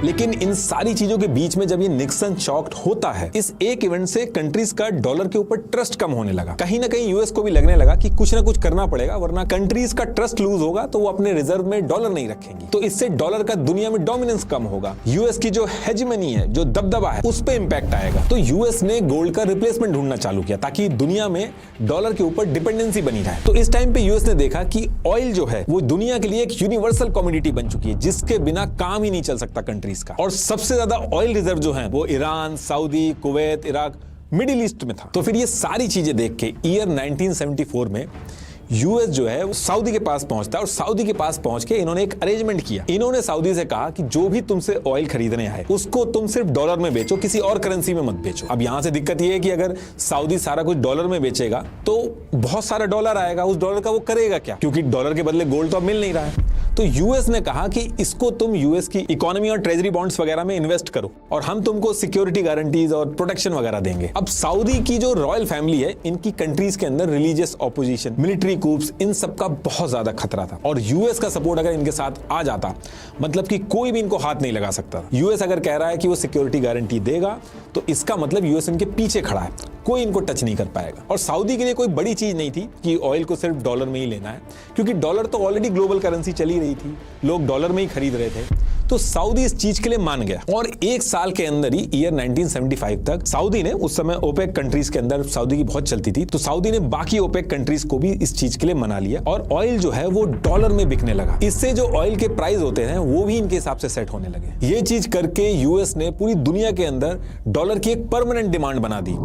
लेकिन इन सारी चीजों के बीच में जब ये निक्सन शॉक्ड होता है, इस एक इवेंट से कंट्रीज का डॉलर के ऊपर ट्रस्ट कम होने लगा। कहीं ना कहीं यूएस को भी लगने लगा कि कुछ ना कुछ करना पड़ेगा, वरना कंट्रीज का ट्रस्ट लूज होगा तो वो अपने रिजर्व में डॉलर नहीं रखेंगी, तो इससे डॉलर का दुनिया में डोमिनेंस कम होगा, यूएस की जो हेजेमनी है, जो दबदबा है, उस पे इंपैक्ट आएगा। तो यूएस ने गोल्ड का रिप्लेसमेंट ढूंढना चालू किया ताकि दुनिया में डॉलर के ऊपर डिपेंडेंसी बनी रहे। तो इस टाइम पे यूएस ने देखा कि ऑयल जो है वो दुनिया के लिए एक यूनिवर्सल कमोडिटी बन चुकी है, जिसके बिना काम ही नहीं चल सकता कंट्रीज का। और सबसे ज्यादा ऑयल रिजर्व जो है वो Iran, Saudi, Kuwait, Iraq, middle east में था। तो फिर ये सारी चीजें देख के ईयर 1974 में यूएस जो है वो सऊदी के पास पहुंचता है, और सऊदी के पास पहुंच के इन्होंने एक अरेंजमेंट किया। इन्होंने सऊदी से कहा कि जो भी तुमसे ऑयल खरीदने आए उसको तुम सिर्फ डॉलर में बेचो, किसी और करेंसी में मत बेचो। अब यहां से दिक्कत ये है कि अगर सऊदी सारा कुछ डॉलर में बेचेगा तो बहुत सारा डॉलर आएगा, उस डॉलर का वो करेगा क्या, क्योंकि डॉलर के बदले गोल्ड तो अब मिल नहीं रहा है। तो यूएस ने कहा कि इसको तुम यूएस की इकोनॉमी और ट्रेजरी बॉन्ड्स वगैरह में इन्वेस्ट करो, और हम तुमको सिक्योरिटी गारंटीज और प्रोटेक्शन वगैरह देंगे। अब सऊदी की जो रॉयल फैमिली है, इनकी कंट्रीज के अंदर रिलीजियस ऑपोजिशन, मिलिट्री कूप्स, इन सब का बहुत ज्यादा खतरा था, और यूएस का सपोर्ट अगर इनके साथ आ जाता, मतलब कि कोई भी इनको हाथ नहीं लगा सकता। यूएस अगर कह रहा है कि वो सिक्योरिटी गारंटी देगा, तो इसका मतलब यूएस इनके पीछे खड़ा है, कोई इनको टच नहीं कर पाएगा। और सऊदी के लिए कोई बड़ी चीज नहीं थी कि ऑयल को सिर्फ डॉलर में ही लेना है, क्योंकि डॉलर तो ऑलरेडी ग्लोबल करेंसी चली रही थी, लोग डॉलर में ही खरीद रहे थे। तो सऊदी इस चीज के लिए मान गया, और एक साल के अंदर ही ईयर 1975 तक सऊदी ने, उस समय ओपेक कंट्रीज के अंदर सऊदी की बहुत चलती थी, तो सऊदी ने बाकी ओपेक कंट्रीज को भी इस चीज के लिए मना लिया, और ऑयल जो है वो डॉलर में बिकने लगा। इससे जो ऑयल के प्राइस होते हैं वो भी इनके हिसाब से सेट होने लगे। ये चीज करके यूएस ने पूरी दुनिया के अंदर डॉलर की एक परमानेंट डिमांड बना दी।